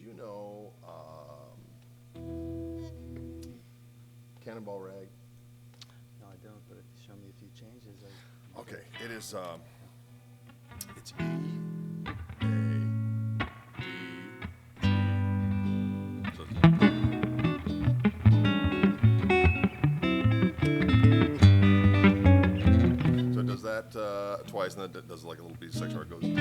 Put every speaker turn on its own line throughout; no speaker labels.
you know Cannonball Rag?
No, I don't, but if you show me a few changes, I...
Okay, it is, it's E, A, D, G. So it does that twice, and then it does like a little B section where it goes D.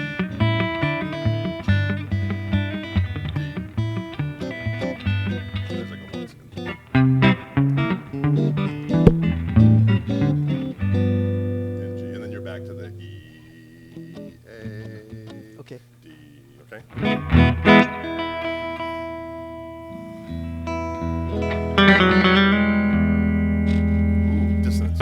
There's like a once. And then you're back to the E, A,
Okay.
D, okay? Ooh, dissonance.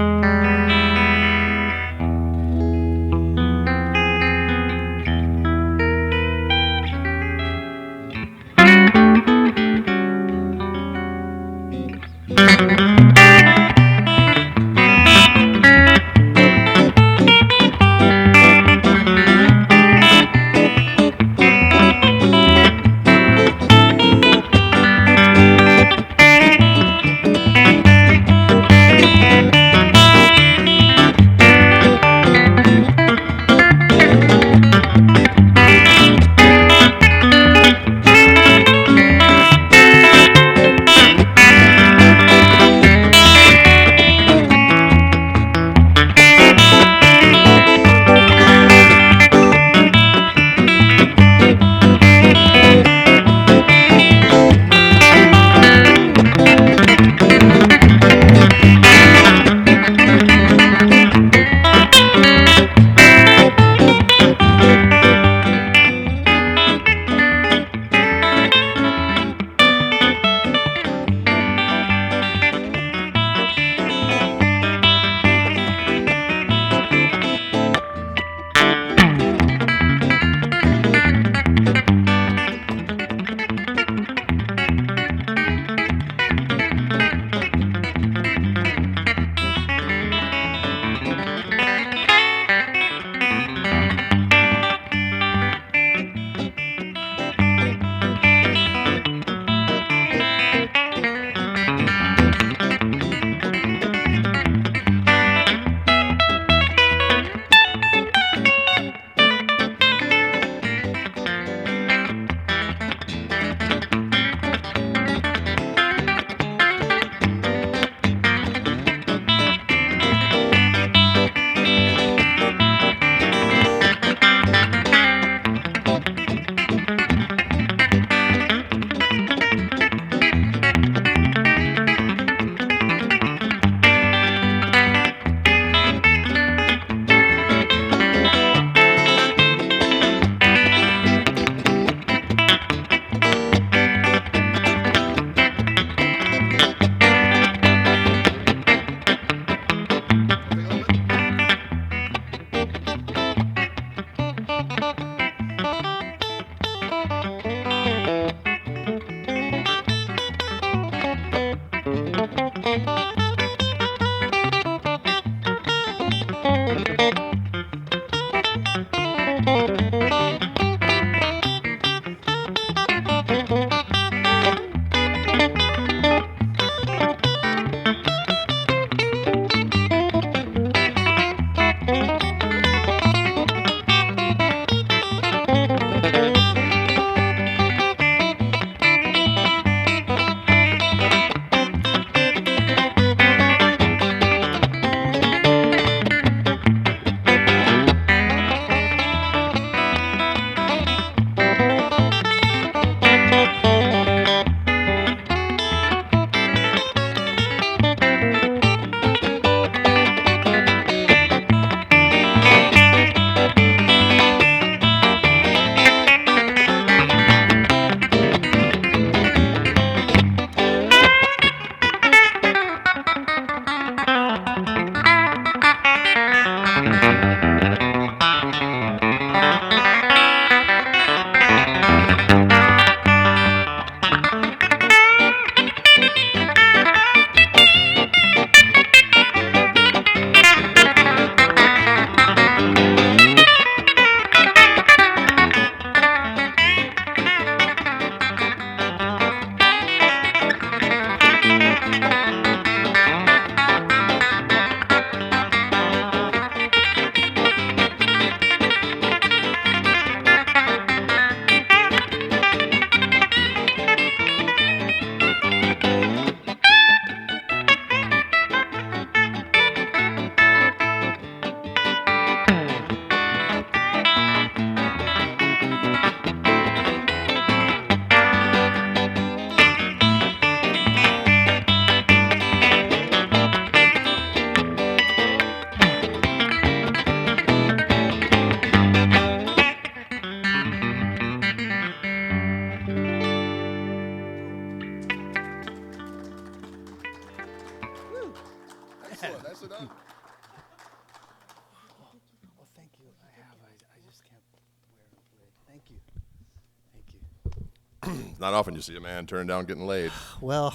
Not often you see a man turning down getting laid.
Well,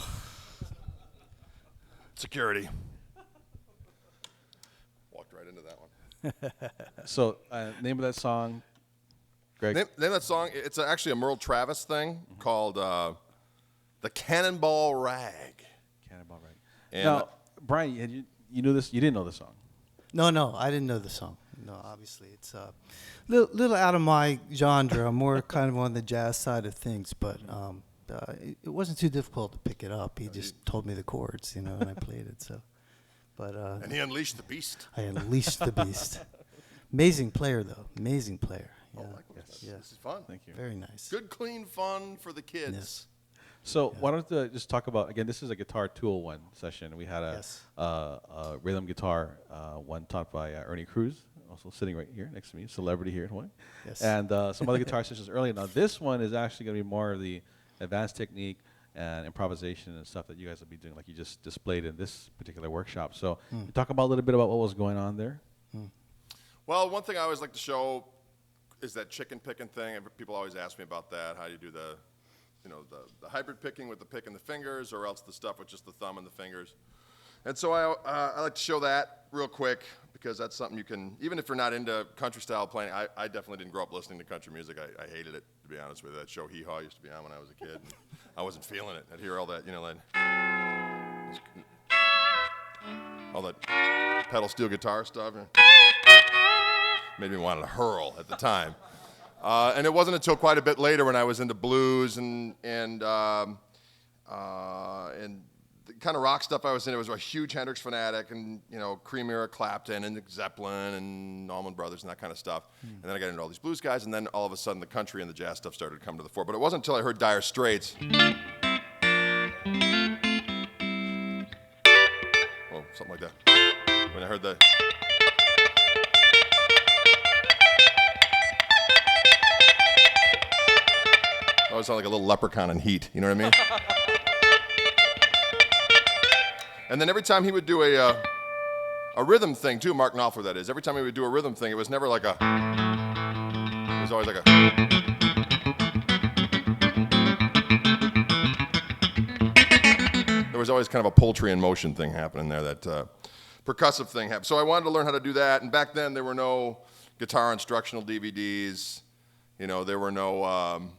Security. Walked right into that one.
So, name of that song, Greg?
Name of that song, it's actually a Merle Travis thing called The Cannonball Rag.
Cannonball Rag.
And
Now, Brian, you knew this? You didn't know the song.
no, I didn't know the song. No, obviously it's little out of my genre. I'm more kind of on the jazz side of things, but it wasn't too difficult to pick it up. He just told me the chords, and I played it. So, but
and he unleashed the beast.
I unleashed the beast. Amazing player, though. Amazing player. Yeah.
Oh, likewise.
Yes.
This is fun.
Thank you.
Very nice.
Good, clean fun for the kids.
Yes.
So why don't we just talk about, again, this is a Guitar 201 session. We had
Yes.
a rhythm guitar one taught by Ernie Cruz, also sitting right here next to me, celebrity here in Hawaii.
Yes.
And some other guitar sessions earlier. Now this one is actually going to be more of the advanced technique and improvisation and stuff that you guys will be doing, like you just displayed in this particular workshop. So you talk about a little bit about what was going on there.
Well, one thing I always like to show is that chicken picking thing. And people always ask me about that. How do you do the hybrid picking with the pick and the fingers, or else the stuff with just the thumb and the fingers. And so I like to show that real quick, because that's something you can, even if you're not into country style playing, I definitely didn't grow up listening to country music. I hated it, to be honest with you. That show Hee Haw used to be on when I was a kid, and I wasn't feeling it. I'd hear all that, all that pedal steel guitar stuff. Made me want to hurl at the time. And it wasn't until quite a bit later when I was into blues and the kind of rock stuff I was into. I was a huge Hendrix fanatic, and Cream era Clapton and Zeppelin and Allman Brothers and that kind of stuff. And then I got into all these blues guys, and then all of a sudden the country and the jazz stuff started to come to the fore. But it wasn't until I heard Dire Straits. Oh, something like that. When I heard the. I always sound like a little leprechaun in Heat, you know what I mean? And then every time he would do a rhythm thing too, Mark Knopfler that is, every time he would do a rhythm thing, it was never like it was always like a. There was always kind of a poultry in motion thing happening there, that percussive thing happened. So I wanted to learn how to do that, and back then there were no guitar instructional DVDs, there were no.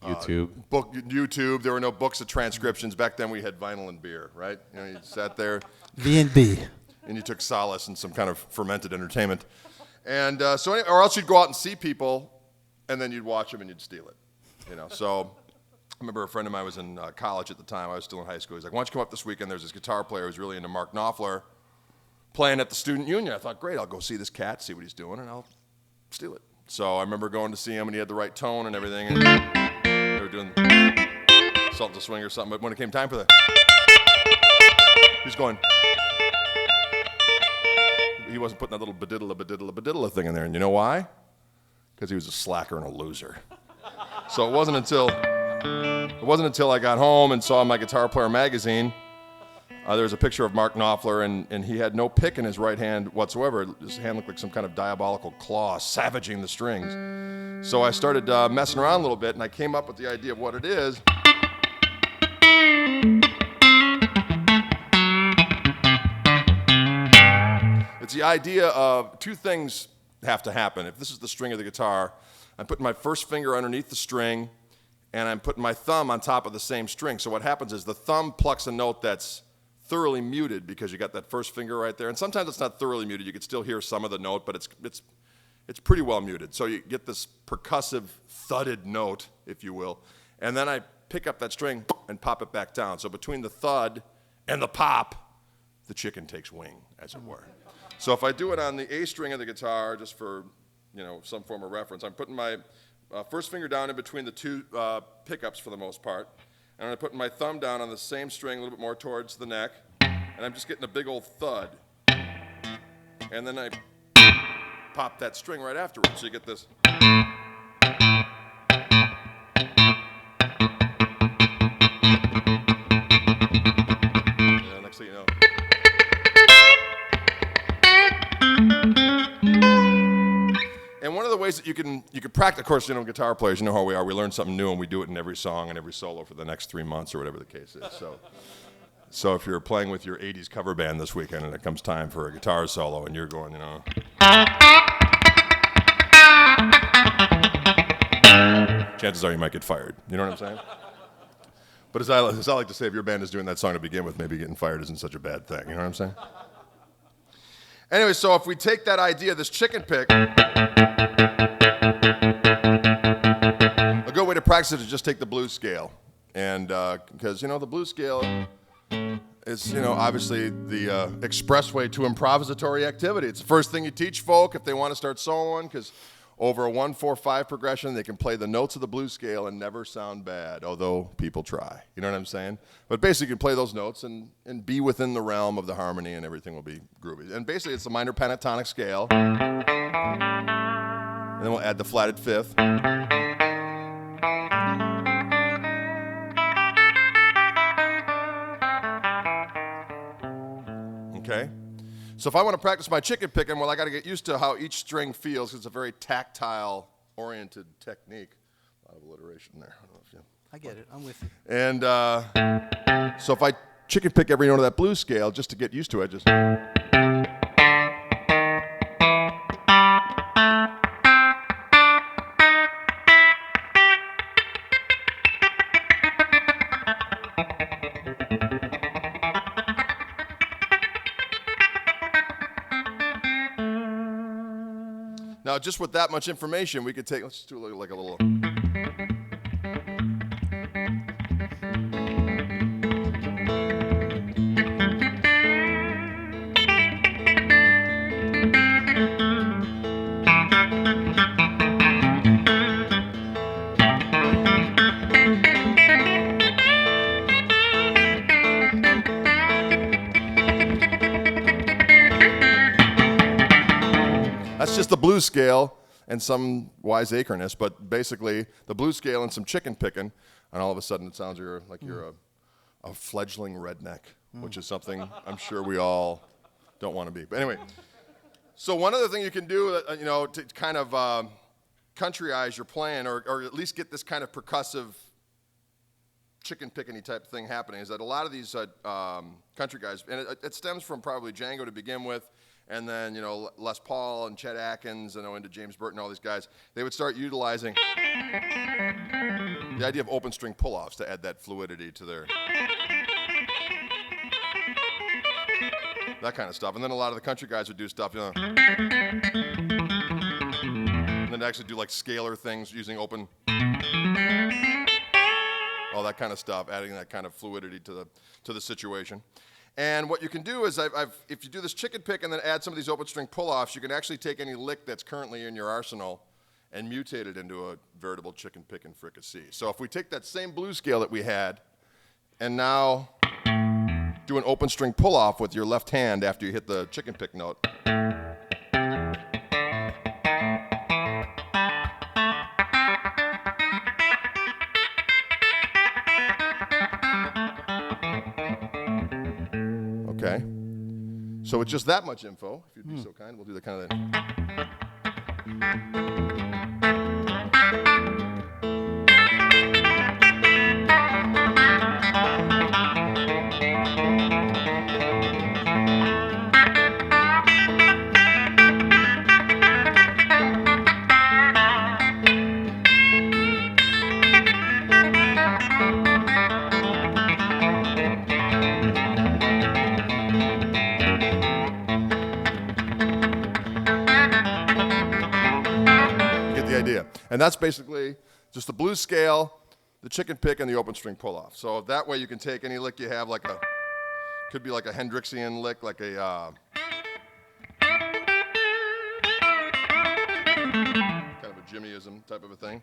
YouTube. There were no books of transcriptions. Back then we had vinyl and beer, right? You sat there.
V&B.
And you took solace in some kind of fermented entertainment. And or else you'd go out and see people, and then you'd watch them and you'd steal it. So I remember a friend of mine was in college at the time. I was still in high school. He's like, why don't you come up this weekend? There's this guitar player who's really into Mark Knopfler playing at the Student Union. I thought, great, I'll go see this cat, see what he's doing, and I'll steal it. So I remember going to see him, and he had the right tone and everything. And they were doing Salt to Swing or something, but when it came time for he's going, he wasn't putting that little badiddle thing in there, and you know why? Because he was a slacker and a loser. So it wasn't until I got home and saw my Guitar Player magazine, there was a picture of Mark Knopfler, and he had no pick in his right hand whatsoever. His hand looked like some kind of diabolical claw savaging the strings. So I started messing around a little bit, and I came up with the idea of what it is. It's the idea of two things have to happen. If this is the string of the guitar, I'm putting my first finger underneath the string, and I'm putting my thumb on top of the same string. So what happens is the thumb plucks a note that's thoroughly muted, because you got that first finger right there. And sometimes it's not thoroughly muted. You can still hear some of the note, but it's pretty well muted. So you get this percussive, thudded note, if you will. And then I pick up that string and pop it back down. So between the thud and the pop, the chicken takes wing, as it were. So if I do it on the A string of the guitar, just for some form of reference, I'm putting my first finger down in between the two pickups for the most part. And I'm putting my thumb down on the same string a little bit more towards the neck, and I'm just getting a big old thud. And then I pop that string right afterwards, so you get this. Next thing you know. And one of the ways that you can practice, of course, guitar players, you know how we are. We learn something new and we do it in every song and every solo for the next 3 months or whatever the case is. So if you're playing with your 80s cover band this weekend and it comes time for a guitar solo and you're going, chances are you might get fired. You know what I'm saying? But as I like to say, if your band is doing that song to begin with, maybe getting fired isn't such a bad thing. You know what I'm saying? Anyway, so if we take that idea, this chicken pick, a good way to practice it is just take the blues scale. And because, the blues scale is, obviously the expressway to improvisatory activity. It's the first thing you teach folk if they want to start soloing, because over a 1-4-5 progression, they can play the notes of the blues scale and never sound bad, although people try. You know what I'm saying? But basically, you can play those notes and be within the realm of the harmony, and everything will be groovy. And basically, it's a minor pentatonic scale. And then we'll add the flatted fifth. Okay? So if I want to practice my chicken picking, well, I got to get used to how each string feels, because it's a very tactile-oriented technique. A lot of alliteration there. I don't know if you...
I get it. I'm with you.
And so if I chicken pick every note of that blues scale, just to get used to it, just... Now, just with that much information, we could take, let's just do like a little. That's just the blues scale and some wiseacreness, but basically the blues scale and some chicken picking, and all of a sudden it sounds like you're a fledgling redneck, which is something I'm sure we all don't want to be. But anyway, so one other thing you can do, to kind of countryize your playing, or at least get this kind of percussive chicken picking type thing happening, is that a lot of these country guys, and it stems from probably Django to begin with, and then, Les Paul and Chet Atkins, into James Burton, all these guys, they would start utilizing the idea of open string pull-offs to add that fluidity to their... that kind of stuff. And then a lot of the country guys would do stuff, and then actually do like scalar things using open... all that kind of stuff, adding that kind of fluidity to the situation. And what you can do is, if you do this chicken pick and then add some of these open string pull-offs, you can actually take any lick that's currently in your arsenal and mutate it into a veritable chicken pick and fricassee. So if we take that same blues scale that we had and now do an open string pull-off with your left hand after you hit the chicken pick note. Okay, so with just that much info, if you'd be so kind, we'll do the kind of that. And that's basically just the blues scale, the chicken pick, and the open string pull-off. So that way you can take any lick you have, could be like a Hendrixian lick, like a kind of a Jimmyism type of a thing.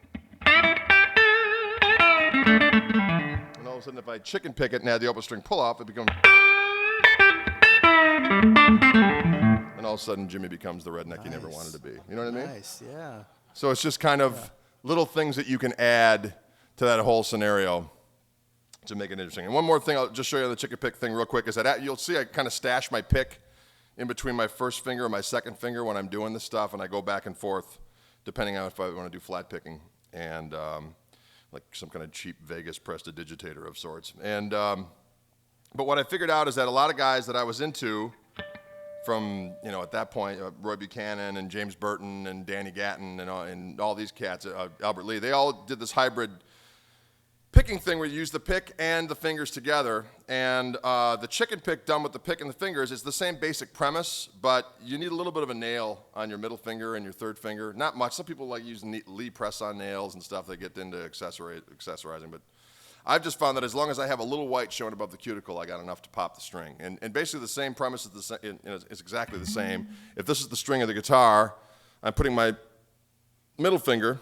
And all of a sudden, if I chicken pick it and add the open string pull-off, it becomes... and all of a sudden, Jimmy becomes the redneck he never wanted to be. You know what I mean?
Nice, yeah.
So it's just kind of little things that you can add to that whole scenario to make it interesting. And one more thing I'll just show you on the chicken pick thing real quick is that you'll see I kind of stash my pick in between my first finger and my second finger when I'm doing this stuff, and I go back and forth depending on if I want to do flat picking and like some kind of cheap Vegas prestidigitator of sorts. And but what I figured out is that a lot of guys that I was into from, at that point, Roy Buchanan and James Burton and Danny Gatton and all these cats, Albert Lee, they all did this hybrid picking thing where you use the pick and the fingers together. And the chicken pick done with the pick and the fingers is the same basic premise, but you need a little bit of a nail on your middle finger and your third finger. Not much. Some people like using Lee press-on nails and stuff. They get into accessorizing, but I've just found that as long as I have a little white showing above the cuticle, I got enough to pop the string. And basically the same premise is exactly the same. If this is the string of the guitar, I'm putting my middle finger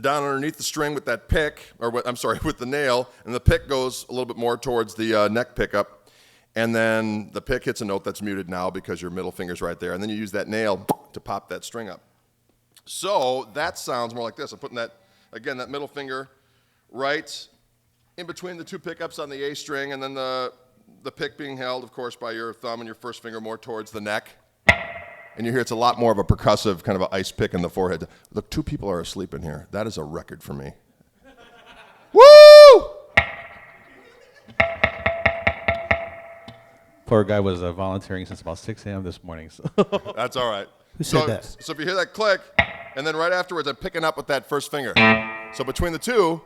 down underneath the string with that pick, with the nail, and the pick goes a little bit more towards the neck pickup, and then the pick hits a note that's muted now because your middle finger's right there, and then you use that nail to pop that string up. So that sounds more like this. I'm putting that middle finger right in between the two pickups on the A string, and then the pick being held, of course, by your thumb and your first finger more towards the neck. And you hear it's a lot more of a percussive kind of an ice pick in the forehead. Look, 2 people are asleep in here. That is a record for me. Woo!
Poor guy was volunteering since about 6 a.m. this morning. So.
That's all right.
Who said that?
So if you hear that click, and then right afterwards, I'm picking up with that first finger. So between the two,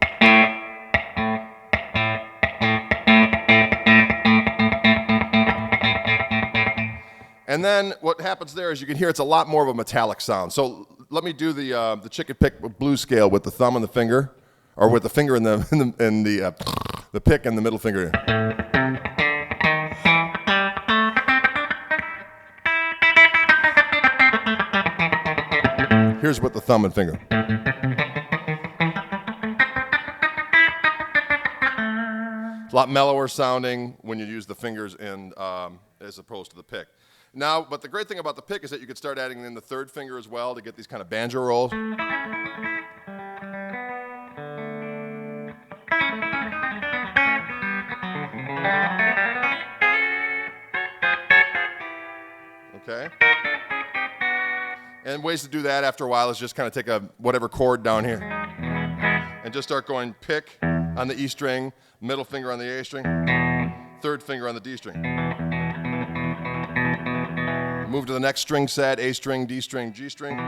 and then what happens there is you can hear it's a lot more of a metallic sound. So let me do the chicken pick blues scale with the thumb and the finger, or with the finger and the pick and the middle finger. Here's with the thumb and finger. It's a lot mellower sounding when you use the fingers as opposed to the pick. Now, but the great thing about the pick is that you could start adding in the third finger as well to get these kind of banjo rolls. Okay? And ways to do that after a while is just kind of take whatever chord down here and just start going pick on the E string, middle finger on the A string, third finger on the D string. Move to the next string set, A string, D string, G string.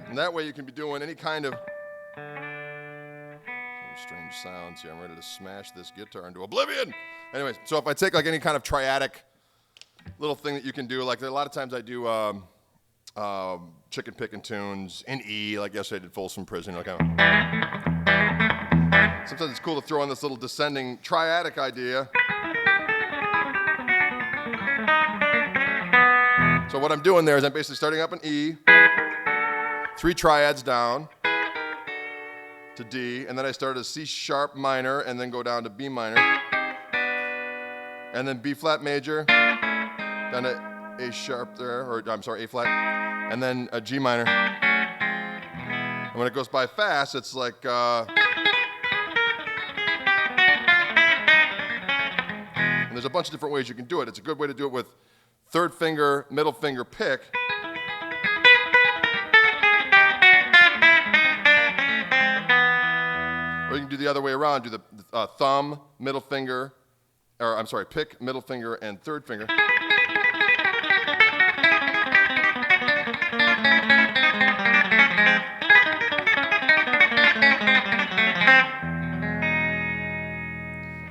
And that way you can be doing any kind of strange sounds here. I'm ready to smash this guitar into oblivion. Anyways, so if I take like any kind of triadic little thing that you can do, like a lot of times I do chicken picking tunes in E, like yesterday I did Folsom Prison. Sometimes it's cool to throw in this little descending triadic idea. So what I'm doing there is I'm basically starting up in E, 3 triads down to D, and then I start as C sharp minor, and then go down to B minor, and then B flat major, down to A sharp there, or I'm sorry, A flat, and then a G minor. And when it goes by fast, it's like, and there's a bunch of different ways you can do it. It's a good way to do it with third finger, middle finger pick. Or you can do the other way around, do the thumb, middle finger, or I'm sorry, pick, middle finger, and third finger.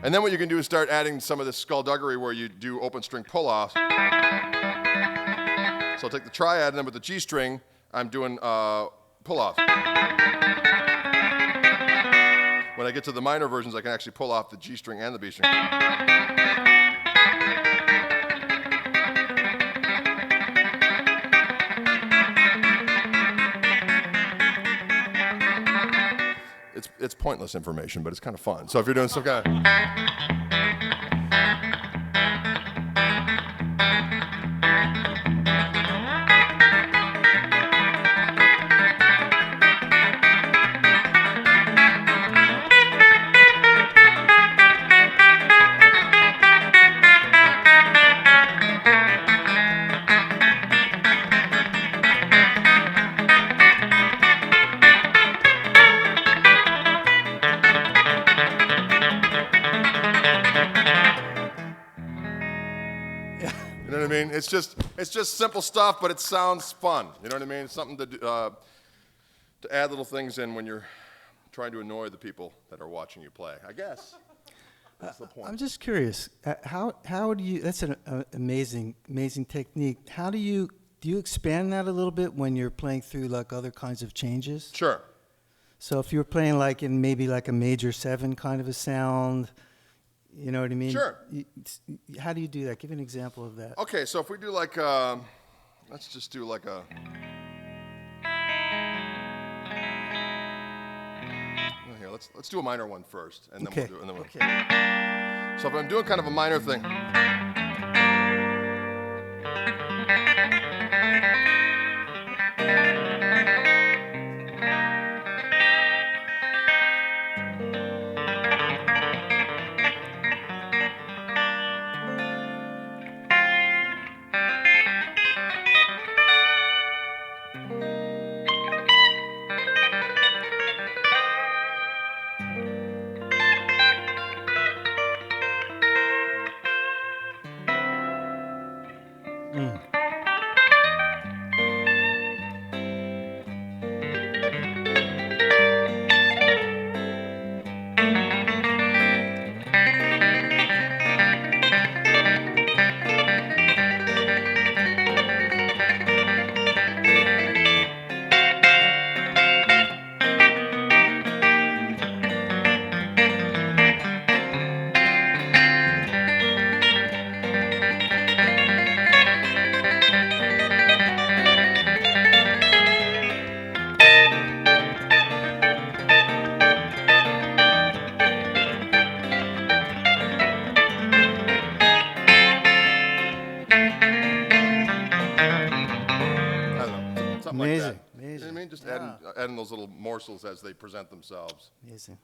And then what you can do is start adding some of this skullduggery where you do open string pull-offs. So I'll take the triad, and then with the G string, I'm doing pull-offs. When I get to the minor versions, I can actually pull off the G string and the B string. It's pointless information, but it's kind of fun. So if you're doing some kind of... You know what I mean? It's just simple stuff, but it sounds fun. You know what I mean? It's something to add little things in when you're trying to annoy the people that are watching you play, I guess. That's the point.
I'm just curious. How do you? That's an amazing technique. How do you expand that a little bit when you're playing through like other kinds of changes?
Sure.
So if you're playing like in maybe like a major 7 kind of a sound, you know what I mean?
Sure.
How do you do that? Give an example of that.
Okay, so if we do like, let's just do like a. Well, here, let's do a minor one first, and then
Okay.
we'll do. And then
Okay.
So if I'm doing kind of a minor thing. Something like
Amazing,
that. You know what I mean? Just adding those little morsels as they present themselves.
Amazing.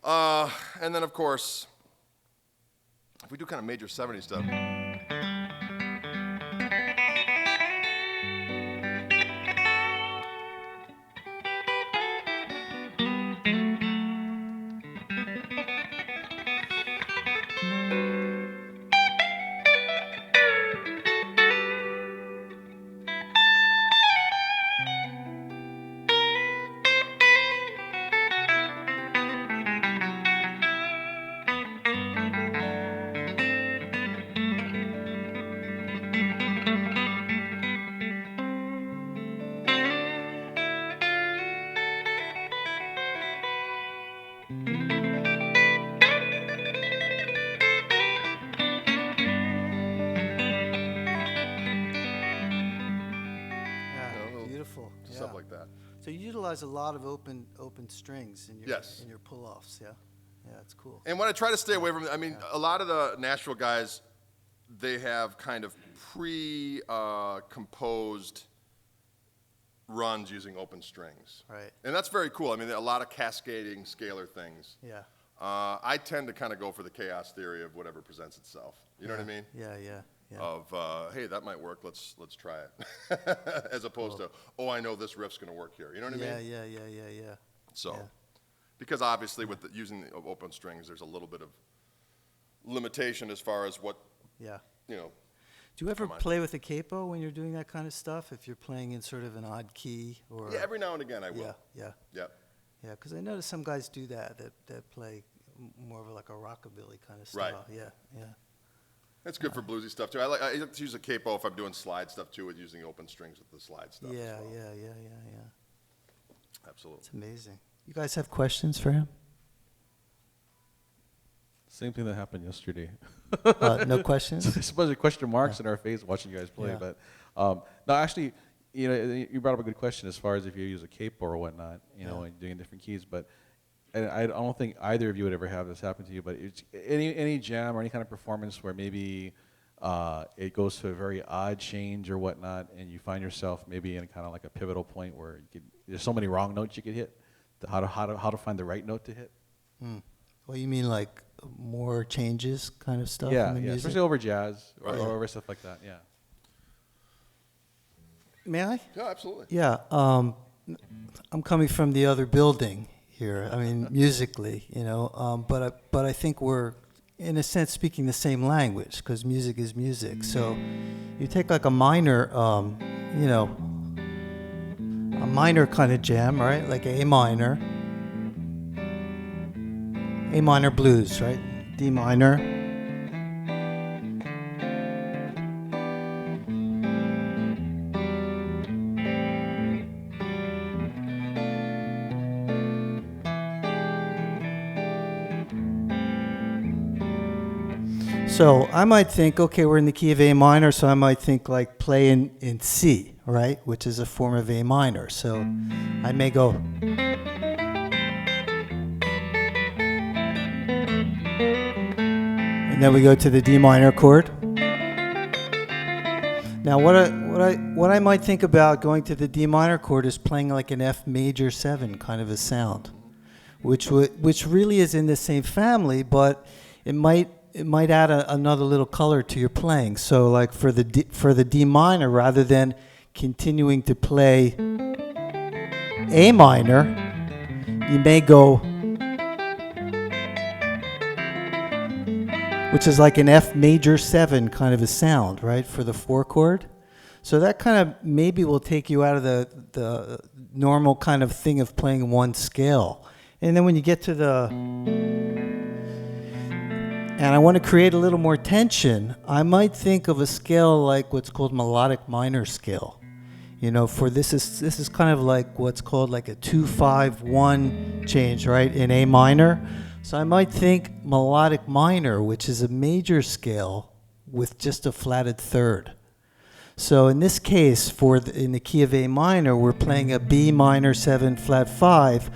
And then, of course, if we do kind of major 70s stuff.
Beautiful.
Stuff like that.
So you utilize a lot of open strings in your
Yes.
in your pull-offs, yeah? Yeah, it's cool.
And what I try to stay away from, I mean, a lot of the Nashville guys, they have kind of pre-composed runs using open strings.
Right.
And that's very cool. I mean, a lot of cascading scalar things.
Yeah.
I tend to kind of go for the chaos theory of whatever presents itself. You know what I mean?
Yeah, yeah, yeah.
Of hey, that might work. Let's try it, as opposed to I know this riff's going to work here. You know what I mean?
Yeah.
So,
yeah.
because obviously with using the open strings, there's a little bit of limitation as far as what
Yeah.
you know.
Do you ever
Come on.
play with a capo when you're doing that kind of stuff? If you're playing in sort of an odd key or
Yeah, every now and again I will.
yeah.
Yep.
Yeah, because I notice some guys do that play more of like a rockabilly kind of
Right.
style. Yeah.
That's good for bluesy stuff too. I like to use a capo if I'm doing slide stuff too, with using open strings with the slide stuff.
Yeah,
as well.
yeah.
Absolutely.
It's amazing. You guys have questions for him?
Same thing that happened yesterday.
No questions?
I suppose there are question marks in our face watching you guys play.
Yeah.
But no, actually, you brought up a good question as far as if you use a capo or whatnot, and doing different keys. But and I don't think either of you would ever have this happen to you. But it's any jam or any kind of performance where maybe it goes to a very odd change or whatnot, and you find yourself maybe in kind of like a pivotal point where there's so many wrong notes you could hit. How to find the right note to hit?
Well, you mean like more changes kind of stuff
Yeah,
in the music?
especially over jazz or
Right.
over stuff like that. Yeah.
May I?
Yeah, absolutely.
Yeah. I'm coming from the other building here. I mean, musically, but I think we're in a sense, speaking the same language, because music is music. So you take like a minor, you know, a minor kind of jam, right? Like A minor blues, right? D minor. So I might think, okay, we're in the key of A minor, so I might think like play in C, right? Which is a form of A minor. So I may go. And then we go to the D minor chord. Now what I might think about going to the D minor chord is playing like an F major 7 kind of a sound, which really is in the same family, but it might add another little color to your playing. So like for the D minor, rather than continuing to play A minor, you may go, which is like an F major 7 kind of a sound, right, for the 4 chord. So that kind of maybe will take you out of the normal kind of thing of playing one scale. And then when you get to and I want to create a little more tension, I might think of a scale like what's called melodic minor scale. You know, for this is kind of like what's called like a 2-5-1 change, right, in A minor. So I might think melodic minor, which is a major scale with just a flatted third. So in this case, in the key of A minor, we're playing a B minor 7 flat 5.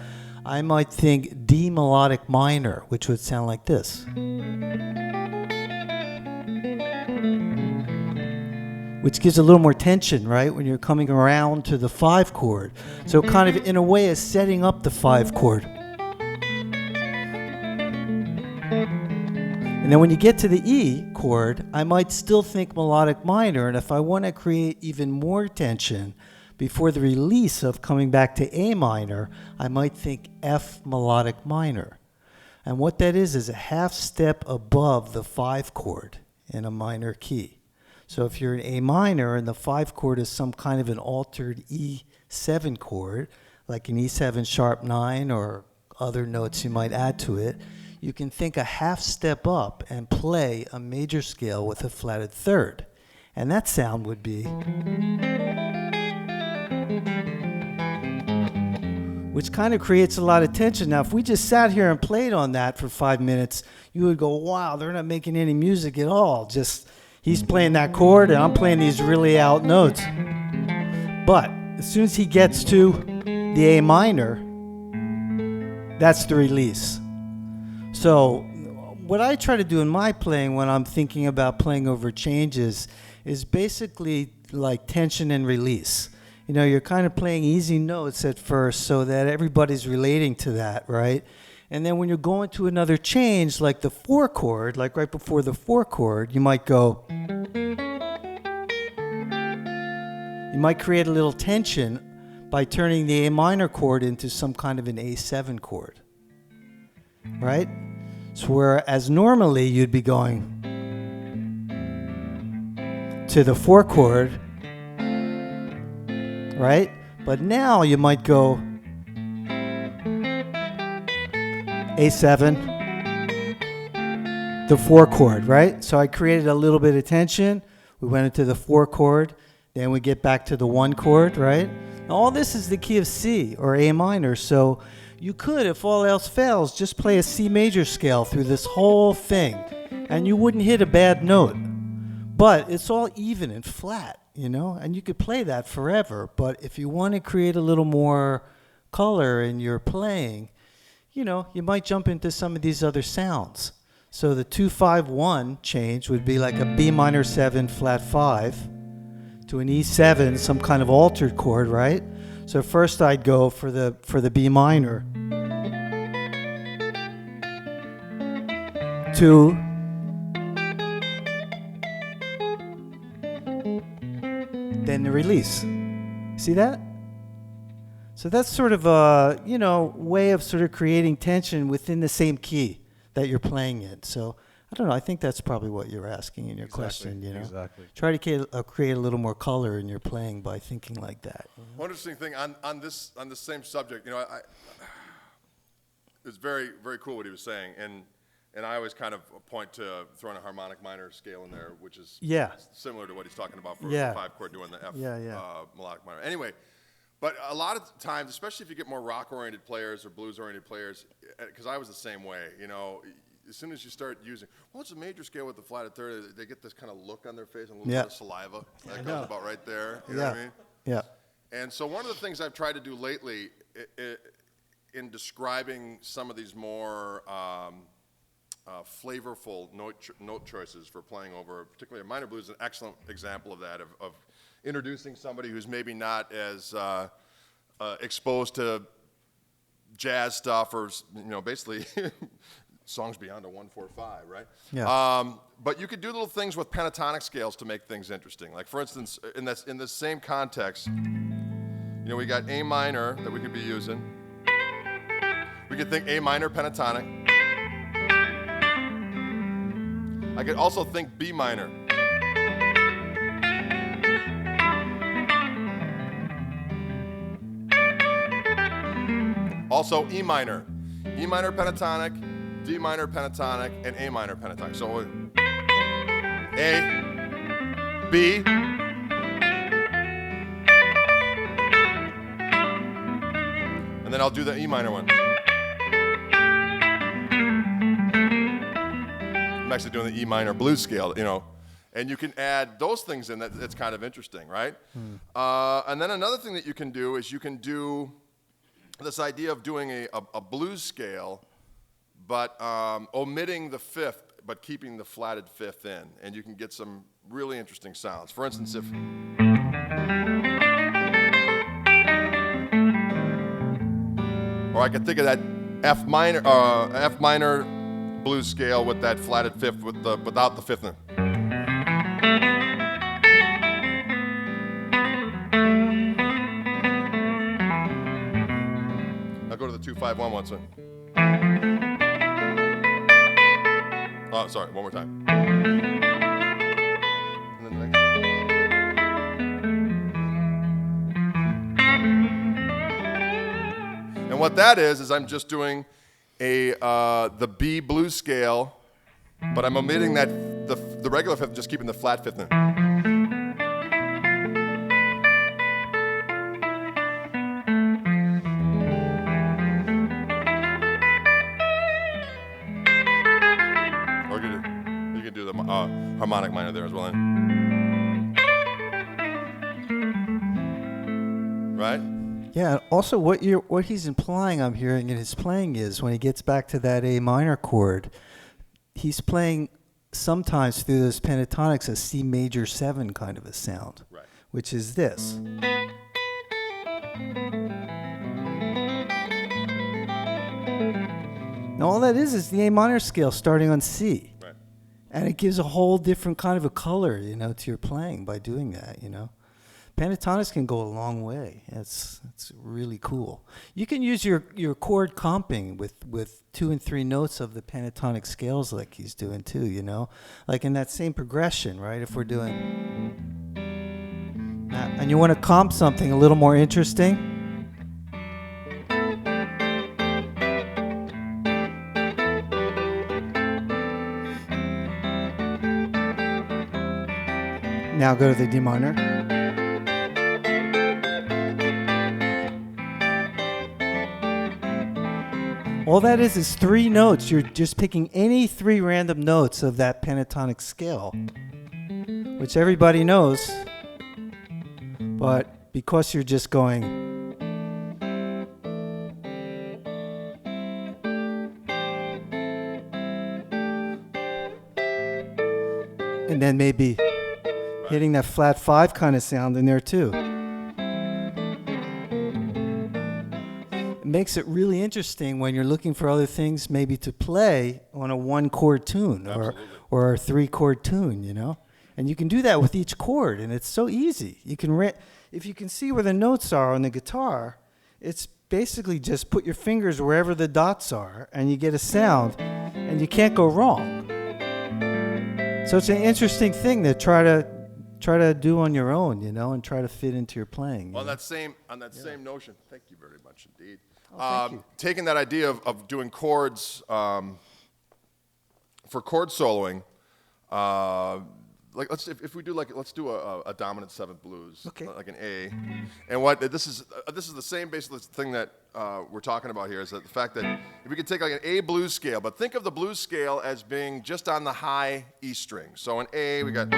I might think D melodic minor, which would sound like this. Which gives a little more tension, right, when you're coming around to the 5 chord. So kind of in a way is setting up the 5 chord. And then when you get to the E chord, I might still think melodic minor, and if I want to create even more tension before the release of coming back to A minor, I might think F melodic minor. And what that is a half step above the 5 chord in a minor key. So if you're in A minor and the 5 chord is some kind of an altered E7 chord, like an E7 sharp 9 or other notes you might add to it, you can think a half step up and play a major scale with a flatted third. And that sound would be, which kind of creates a lot of tension. Now, if we just sat here and played on that for 5 minutes, you would go, wow, they're not making any music at all. Just, he's playing that chord and I'm playing these really out notes. But as soon as he gets to the A minor, that's the release. So what I try to do in my playing when I'm thinking about playing over changes is basically like tension and release. You know, you're kind of playing easy notes at first so that everybody's relating to that, right? And then when you're going to another change, like the 4 chord, like right before the 4 chord, you might go, you might create a little tension by turning the A minor chord into some kind of an A7 chord, right? So whereas normally you'd be going to the 4 chord, right? But now you might go A7, the 4 chord, right? So I created a little bit of tension. We went into the 4 chord. Then we get back to the 1 chord, right? Now all this is the key of C or A minor. So you could, if all else fails, just play a C major scale through this whole thing and you wouldn't hit a bad note. But it's all even and flat, you know, and you could play that forever. But if you want to create a little more color in your playing, you know, you might jump into some of these other sounds. So the 2-5-1 change would be like a B minor 7 flat 5 to an E7, some kind of altered chord, right? So first I'd go for the B minor to then the release. See that? So that's sort of a, you know, way of sort of creating tension within the same key that you're playing in. So I don't know. I think that's probably what you're asking in your question.
Exactly.
Try to create a little more color in your playing by thinking like that.
One interesting thing on this same subject, it's very, very cool what he was saying, and I always kind of point to throwing a harmonic minor scale in there, which is similar to what he's talking about for the 5-chord doing the F melodic minor. Anyway, but a lot of times, especially if you get more rock-oriented players or blues-oriented players, because I was the same way, as soon as you start using, well, it's a major scale with the flatted third, they get this kind of look on their face and a little bit of saliva. That goes about right there. You know what I mean?
Yeah.
And so one of the things I've tried to do lately in describing some of these more flavorful note choices for playing over, particularly a minor blues, is an excellent example of that, of introducing somebody who's maybe not as exposed to jazz stuff or, basically songs beyond a 1-4-5, right?
Yeah.
But you could do little things with pentatonic scales to make things interesting. Like, for instance, in this same context, we got A minor that we could be using. We could think A minor pentatonic. I could also think B minor. Also E minor. E minor pentatonic, D minor pentatonic, and A minor pentatonic. So A, B, and then I'll do the E minor one. I'm actually doing the E minor blues scale, and you can add those things in. That's kind of interesting, right? And then another thing that you can do is you can do this idea of doing a blues scale, but omitting the fifth, but keeping the flatted fifth in, and you can get some really interesting sounds. For instance, if or I could think of that F minor blues scale with that flatted fifth without the fifth in. I'll go to the 2-5-1 once. Oh, sorry, one more time. And then the next. And what that is I'm just doing the B blues scale, but I'm omitting the regular fifth, just keeping the flat fifth in. Or you can do the harmonic minor there as well. Right?
Yeah. Also, what he's implying, I'm hearing in his playing is when he gets back to that A minor chord, he's playing sometimes through those pentatonics a C major 7 kind of a sound,
Right.
which is this. Now all that is the A minor scale starting on C.
Right.
And it gives a whole different kind of a color, to your playing by doing that, Pentatonics can go a long way. It's really cool. You can use your chord comping with 2 and 3 notes of the pentatonic scales like he's doing too, Like in that same progression, right? If we're doing... and you want to comp something a little more interesting? Now go to the D minor. All that is 3 notes. You're just picking any 3 random notes of that pentatonic scale, which everybody knows. But because you're just going... and then maybe hitting that flat 5 kind of sound in there too. It makes it really interesting when you're looking for other things maybe to play on a 1-chord tune or a 3-chord tune, And you can do that with each chord, and it's so easy. You can if you can see where the notes are on the guitar, it's basically just put your fingers wherever the dots are, and you get a sound, and you can't go wrong. So it's an interesting thing to try to do on your own, you know, and try to fit into your playing.
Well, on that same notion, thank you very much indeed.
Thank you.
Taking that idea of doing chords for chord soloing, like let's do a dominant seventh blues,
Okay.
like an A, and what this is the same basic thing that we're talking about here is that the fact that if we could take like an A blues scale, but think of the blues scale as being just on the high E string. So in A we got.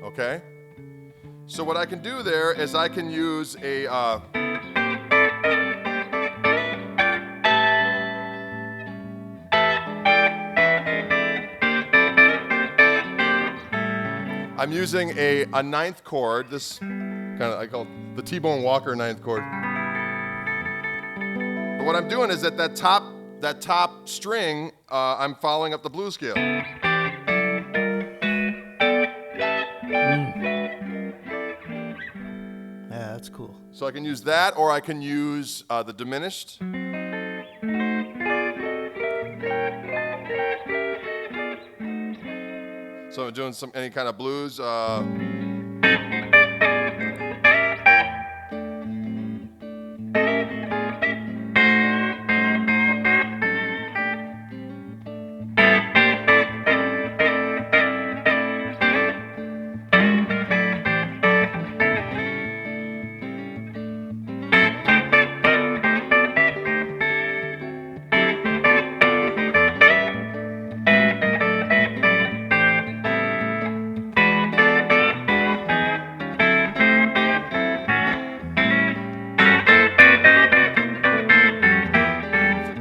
Okay? So what I can do there is I can use a I'm using a ninth chord, this kind of, I call it the T-Bone Walker ninth chord. But what I'm doing is that top string, I'm following up the blues scale.
Yeah, that's cool.
So I can use that, or I can use the diminished. So I'm doing any kind of blues.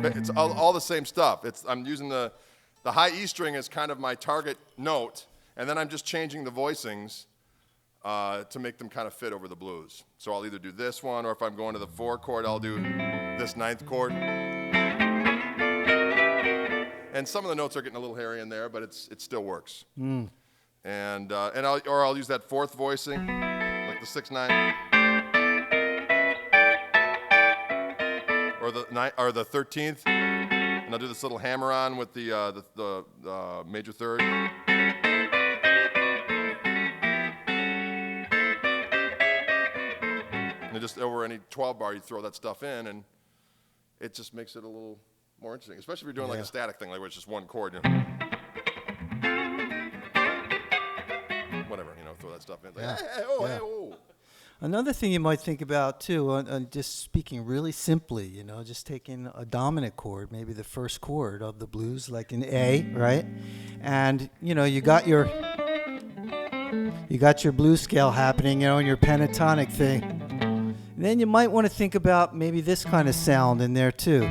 It's all the same stuff. I'm using the high E string as kind of my target note, and then I'm just changing the voicings to make them kind of fit over the blues. So I'll either do this one, or if I'm going to the 4 chord, I'll do this ninth chord. And some of the notes are getting a little hairy in there, but it still works. And I'll use that 4th voicing, like the 6/9. Or the 13th, and I'll do this little hammer on with the major third. And just over any 12 bar, you throw that stuff in, and it just makes it a little more interesting, especially if you're doing like a static thing, like where it's just one chord. You know. Whatever, throw that stuff in. Like,
Yeah.
hey, oh, hey, oh.
Another thing you might think about too, just speaking really simply, just taking a dominant chord, maybe the first chord of the blues, like an A, right? And you got your blues scale happening, and your pentatonic thing. And then you might want to think about maybe this kind of sound in there too.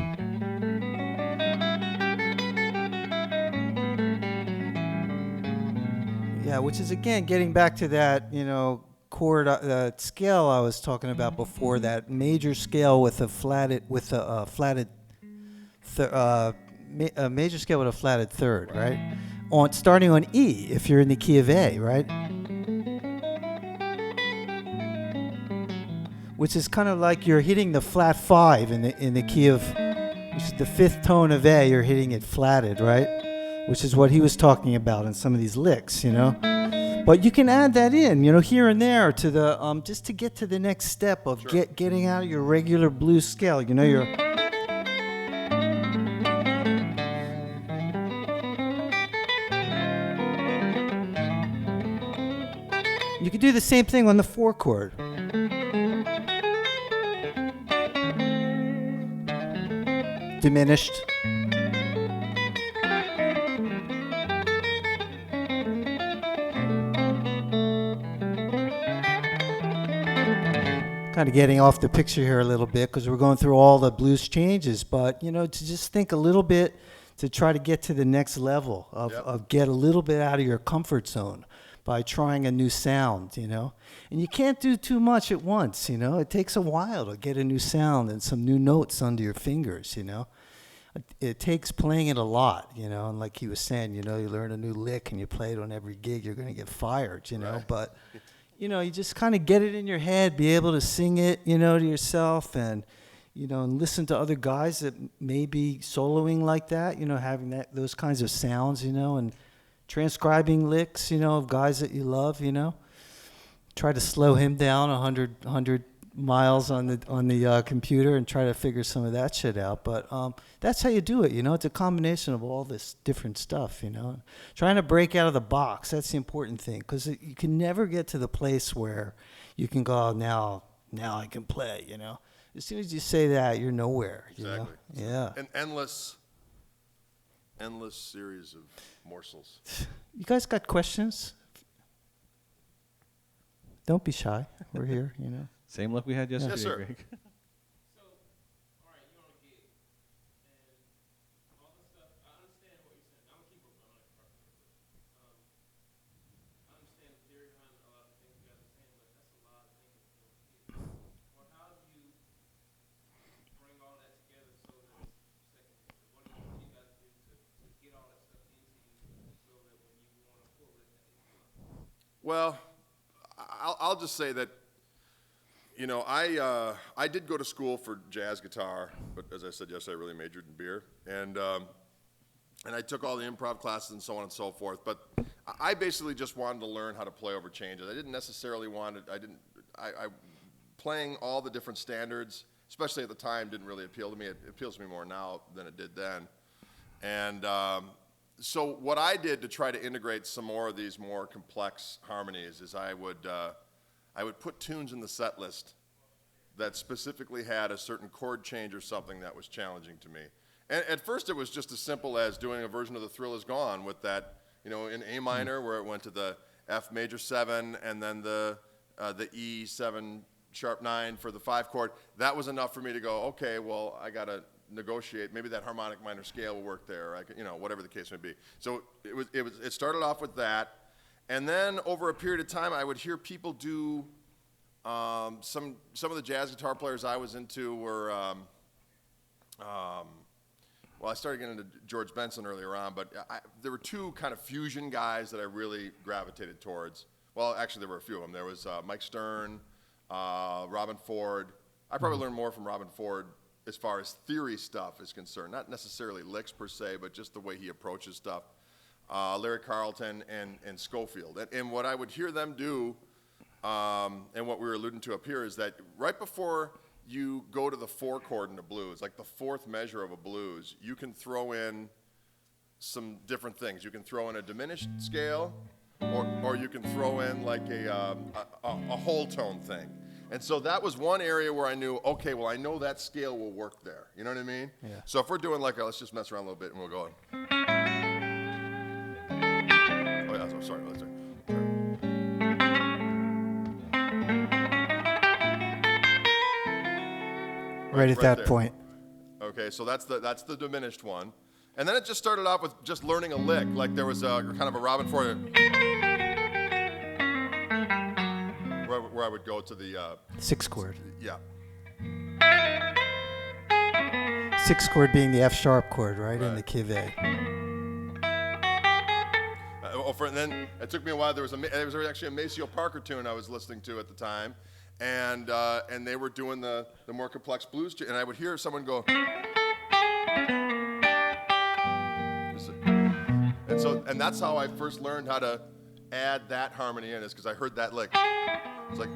Yeah, which is again getting back to that, chord scale I was talking about before, that major scale with a major scale with a flatted third, right? Starting on E if you're in the key of A, right? Which is kind of like you're hitting the flat 5 in the key of, which is the 5th tone of A. You're hitting it flatted, right? Which is what he was talking about in some of these licks, But you can add that in, here and there to the just to get to the next step of getting out of your regular blues scale. You could do the same thing on the 4 chord. Diminished. Kind of getting off the picture here a little bit because we're going through all the blues changes, but to just think a little bit to try to get to the next level of get a little bit out of your comfort zone by trying a new sound, and you can't do too much at once, it takes a while to get a new sound and some new notes under your fingers, It takes playing it a lot, and like he was saying, you learn a new lick and you play it on every gig, you're going to get fired,
Right.
But you just kind of get it in your head, be able to sing it, to yourself, and and listen to other guys that may be soloing like that, having those kinds of sounds, and transcribing licks, of guys that you love, Try to slow him down 100 miles on the computer and try to figure some of that shit out. But that's how you do it, It's a combination of all this different stuff, Trying to break out of the box, that's the important thing, because you can never get to the place where you can go, now I can play, As soon as you say that, you're nowhere,
Exactly.
Yeah.
An endless series of morsels.
You guys got questions? Don't be shy. We're here,
Same look we had yesterday,
Yes, sir.
Greg.
So, all right, you're on a gig, and all this stuff. I understand what you're saying. I'm a keyboard player, I'm not a guitar player. I understand the theory behind a lot of the things you guys are saying, but that's a lot of things to do on a gig. Well, how do you bring all that together so that it's second nature? What do you guys do to get all that stuff into you so that when you want to pull it, that it's not?
Well, I'll just say that, I did go to school for jazz guitar, but as I said yesterday, I really majored in beer, and I took all the improv classes and so on and so forth. But I basically just wanted to learn how to play over changes. I didn't necessarily want it. I playing all the different standards, especially at the time, didn't really appeal to me. It appeals to me more now than it did then, and. So what I did to try to integrate some more of these more complex harmonies is I would put tunes in the set list that specifically had a certain chord change or something that was challenging to me. And at first it was just as simple as doing a version of The Thrill Is Gone with that, in A minor where it went to the F major 7 and then the E 7 sharp 9 for the 5 chord. That was enough for me to go, okay, well, I got to negotiate, maybe that harmonic minor scale will work there, or whatever the case may be. So it started off with that, and then over a period of time, I would hear people do some of the jazz guitar players I was into were, well, I started getting into George Benson earlier on, but there were two kind of fusion guys that I really gravitated towards. Well, actually, there were a few of them. There was Mike Stern, Robin Ford. I probably learned more from Robin Ford as far as theory stuff is concerned, not necessarily licks per se, but just the way he approaches stuff. Larry Carlton and Schofield. And what I would hear them do, and what we were alluding to up here, is that right before you go to the 4 chord in a blues, like the 4th measure of a blues, you can throw in some different things. You can throw in a diminished scale, or you can throw in like a whole tone thing. And so that was one area where I knew, okay, well, I know that scale will work there. You know what I mean?
Yeah.
So if we're doing like let's just mess around a little bit and we'll go. Oh, yeah, so sorry. Let's
Right at that
there.
point.
Okay, so that's the diminished one. And then it just started off with just learning a lick. Like there was a kind of a Robin Ford, where I would go to the
6 chord.
yeah.
6 chord being the F sharp chord, right? In
Right.
the Kiv A.
And then it took me a while. There was actually a Maceo Parker tune I was listening to at the time, and they were doing the more complex blues, and I would hear someone go, and that's how I first learned how to add that harmony in, is because I heard that lick. It's like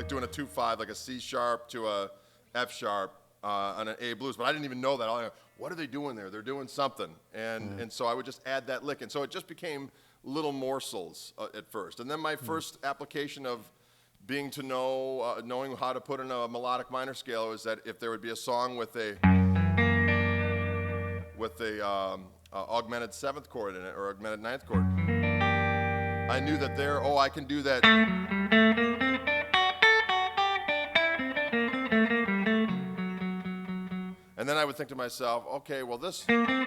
doing a 2/5, like a C sharp to a F sharp on an A blues, but I didn't even know that. I was like, what are they doing there? They're doing something, and so I would just add that lick, and so it just became little morsels at first. And then my first application of knowing how to put in a melodic minor scale was that if there would be a song with a augmented 7th chord in it, or augmented 9th chord, I knew that I can do that. And then I would think to myself, okay, well that's kind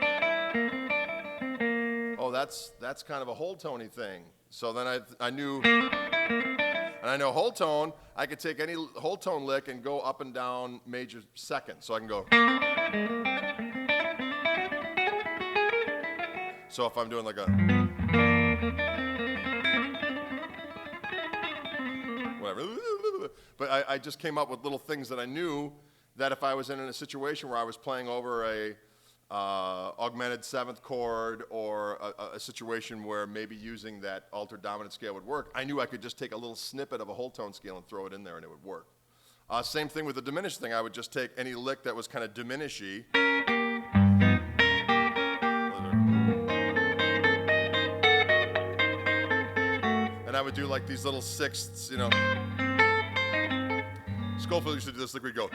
of a whole tony thing. So then I knew, and I know whole tone, I could take any whole tone lick and go up and down major 2nd. So I can go. So if I'm doing like a, whatever, but I just came up with little things that I knew that if I was in a situation where I was playing over a augmented seventh chord or a situation where maybe using that altered dominant scale would work, I knew I could just take a little snippet of a whole tone scale and throw it in there and it would work. Same thing with the diminished thing. I would just take any lick that was kind of diminishy. And I would do like these little sixths, you know. Schofield used to do this, like we'd go.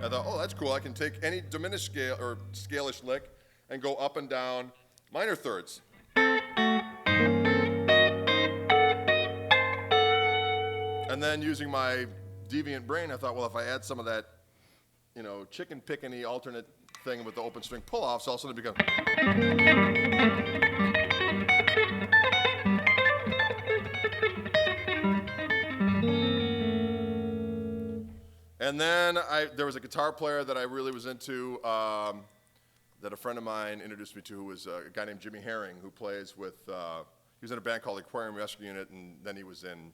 I thought, oh, that's cool. I can take any diminished scale or scale-ish lick and go up and down minor thirds. And then using my deviant brain, I thought, well, if I add some of that, you know, chicken pickany alternate thing with the open string pull-offs, all of a sudden it becomes. And then there was a guitar player that I really was into that a friend of mine introduced me to, who was a guy named Jimmy Herring, who plays with, he was in a band called the Aquarium Rescue Unit, and then he was in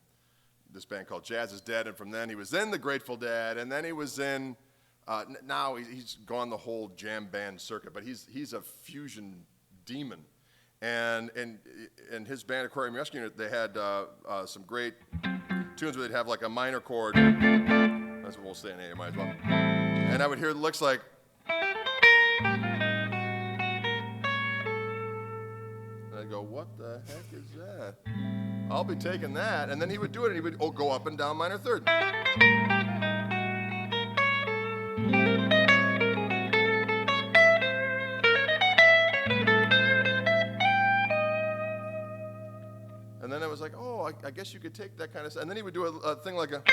this band called Jazz is Dead, and from then he was in the Grateful Dead, and then he was in, now he's gone the whole jam band circuit, but he's a fusion demon. And in his band, Aquarium Rescue Unit, they had some great tunes where they'd have like a minor chord. That's what we'll say in A, might as well. And I would hear the licks like. And I'd go, what the heck is that? I'll be taking that. And then he would do it, and he would go up and down minor third. And then I was like, oh, I guess you could take that kind of stuff. And then he would do a thing like a.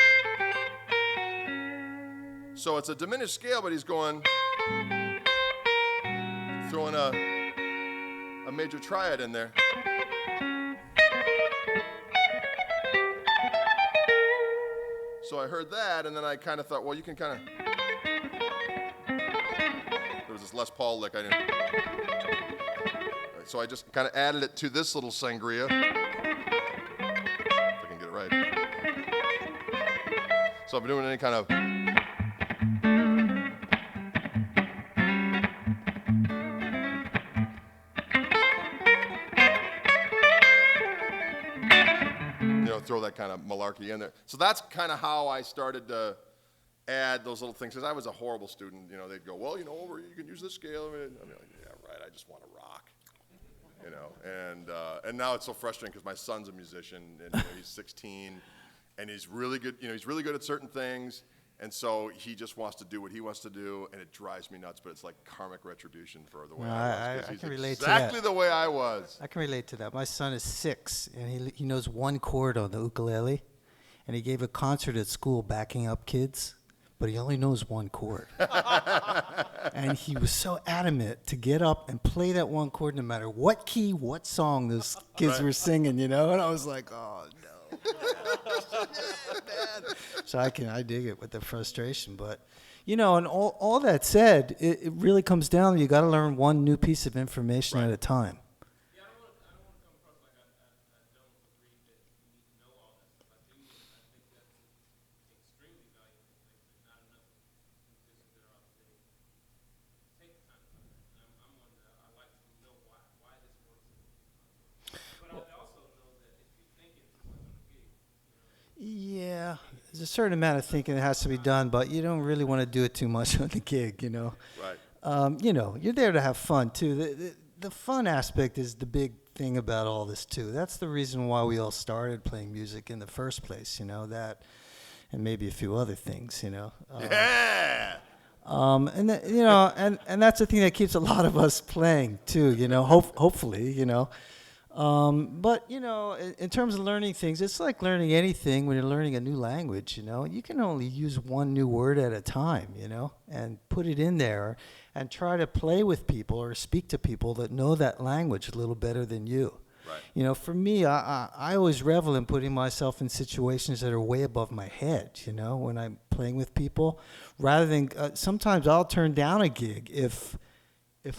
So it's a diminished scale, but he's going, throwing a major triad in there. So I heard that, and then I kind of thought, well, you can kind of. There was this Les Paul lick I didn't. So I just kind of added it to this little sangria. If I can get it right. So I've been doing any kind of. Throw that kind of malarkey in there. So that's kind of how I started to add those little things. Because I was a horrible student. You know, they'd go, well, you know, you can use this scale. I mean, like, yeah, right. I just want to rock. You know, and now it's so frustrating because my son's a musician and you know, he's 16, and he's really good. You know, he's really good at certain things, and so he just wants to do what he wants to do, and it drives me nuts. But it's like karmic retribution for the way I was.
I can relate to
exactly
that.
the way I was.
I can relate to that. My son is 6, and he knows one chord on the ukulele, and he gave a concert at school backing up kids, but he only knows one chord. And he was so adamant to get up and play that one chord no matter what key, what song those kids were singing, you know? And I was like, oh, no. So I dig it with the frustration. But, you know, and all that said, it really comes down to you got to learn one new piece of information at a time.
Yeah, I don't want to come across like I don't agree that you need to know all that stuff. I think that's extremely valuable things, but not enough musicians that are out there take the time to learn that. And I'm one that I like to know why this works. But I also know that if you think it's just like on a gig,
Yeah, there's a certain amount of thinking that has to be done, but you don't really want to do it too much on the gig, you know.
Right.
You know, you're there to have fun too. The fun aspect is the big thing about all this too. That's the reason why we all started playing music in the first place, you know, that, and maybe a few other things, you know.
Yeah.
You know, and that's the thing that keeps a lot of us playing too, you know, hopefully, you know. But, you know, in terms of learning things, it's like learning anything when you're learning a new language, you know. You can only use one new word at a time, you know, and put it in there and try to play with people or speak to people that know that language a little better than you.
Right.
You know, for me, I always revel in putting myself in situations that are way above my head, you know, when I'm playing with people. Rather than, sometimes I'll turn down a gig if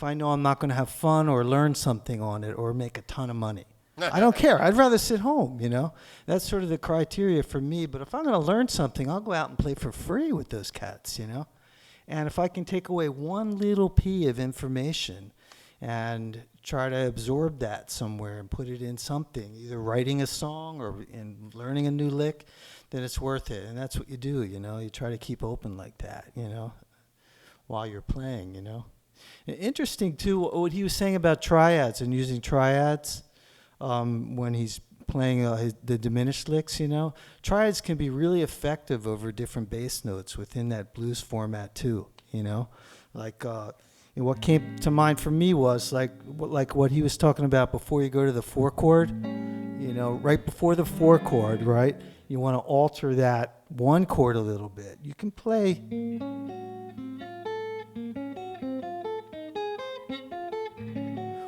I know I'm not going to have fun or learn something on it or make a ton of money. I don't care. I'd rather sit home, you know. That's sort of the criteria for me. But if I'm going to learn something, I'll go out and play for free with those cats, you know. And if I can take away one little P of information and try to absorb that somewhere and put it in something, either writing a song or in learning a new lick, then it's worth it. And that's what you do, you know. You try to keep open like that, you know, while you're playing, you know. Interesting, too, what he was saying about triads and using triads when he's playing the diminished licks, you know. Triads can be really effective over different bass notes within that blues format, too, you know. Like, and what came to mind for me was like what he was talking about before you go to the 4 chord, you know, right before the 4 chord, right? You want to alter that 1 chord a little bit. You can play...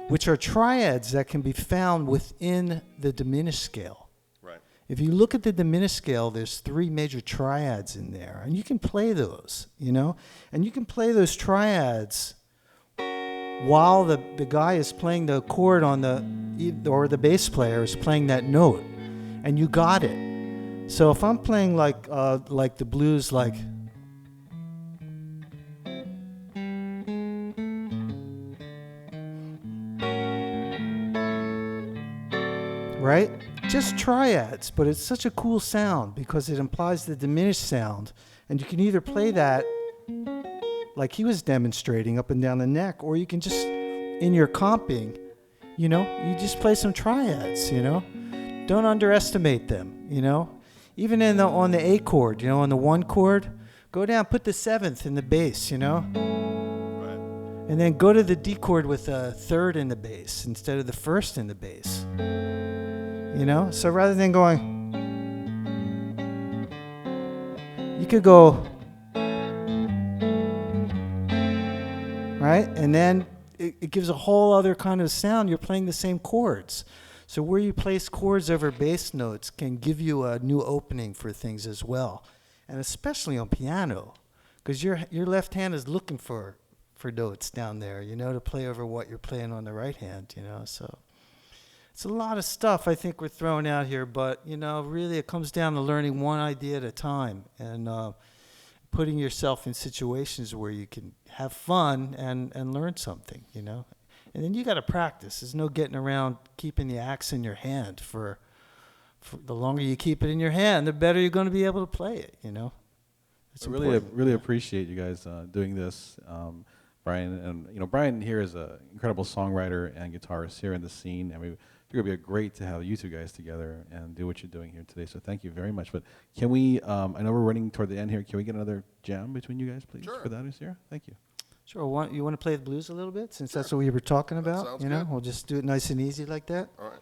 which are triads that can be found within the diminished scale.
Right.
If you look at the diminished scale, there's 3 major triads in there, and you can play those, you know? And you can play those triads while the guy is playing the chord on or the bass player is playing that note, and you got it. So if I'm playing like the blues, like... right? Just triads, but it's such a cool sound because it implies the diminished sound. And you can either play that like he was demonstrating up and down the neck, or you can just, in your comping, you know, you just play some triads, you know? Don't underestimate them, you know? Even on the A chord, you know, on the 1 chord, go down, put the 7th in the bass, you know?
Right.
And then go to the D chord with a 3rd in the bass instead of the 1st in the bass. You know, so rather than going, you could go, right? And then it gives a whole other kind of sound. You're playing the same chords. So where you place chords over bass notes can give you a new opening for things as well. And especially on piano, because your left hand is looking for notes down there, you know, to play over what you're playing on the right hand, you know, so. It's a lot of stuff I think we're throwing out here, but, you know, really it comes down to learning one idea at a time and putting yourself in situations where you can have fun and learn something, you know. And then you got to practice. There's no getting around keeping the axe in your hand. For the longer you keep it in your hand, the better you're going to be able to play it, you know. It's
I really appreciate you guys doing this, Brian. And, you know, Brian here is an incredible songwriter and guitarist here in the scene. I mean, it would be great to have you two guys together and do what you're doing here today. So thank you very much. But can we, I know we're running toward the end here. Can we get another jam between you guys, please?
Sure.
For that, Sarah? Thank you.
Sure. You want to play the blues a little bit, since that's what we were talking about?
sounds
You know,
good.
we'll just do it nice and easy like that.
All right.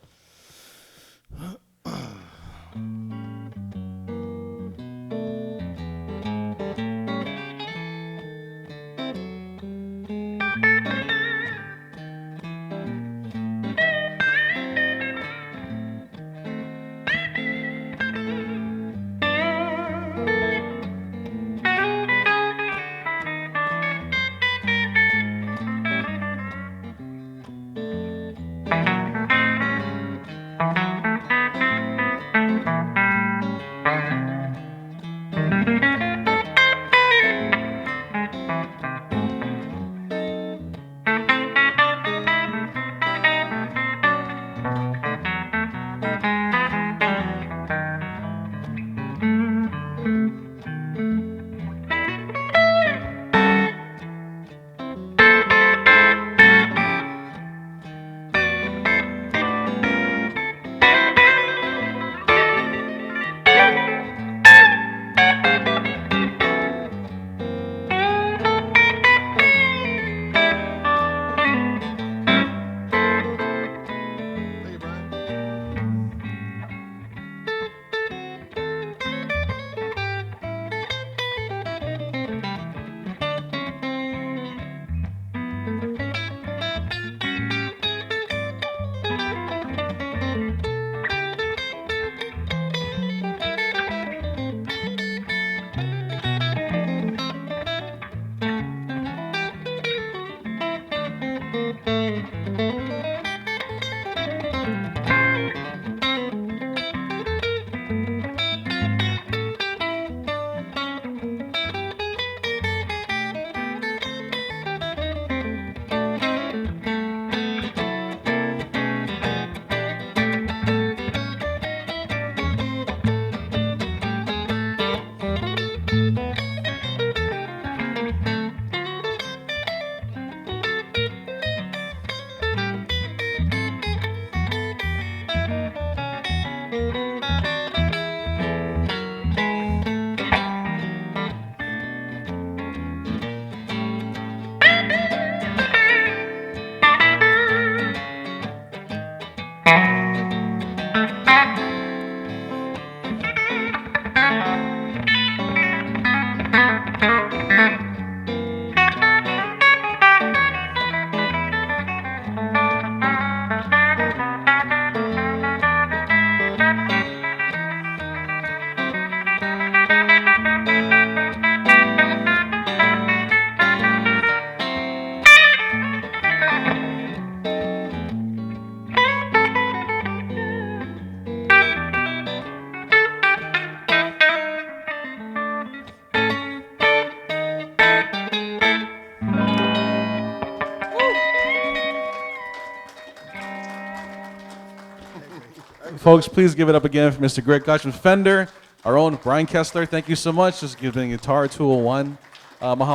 Folks, please give it up again for Mr. Greg Koch with Fender, our own Brian Kessler. Thank you so much. Just giving Guitar Tool 1. Mahalo.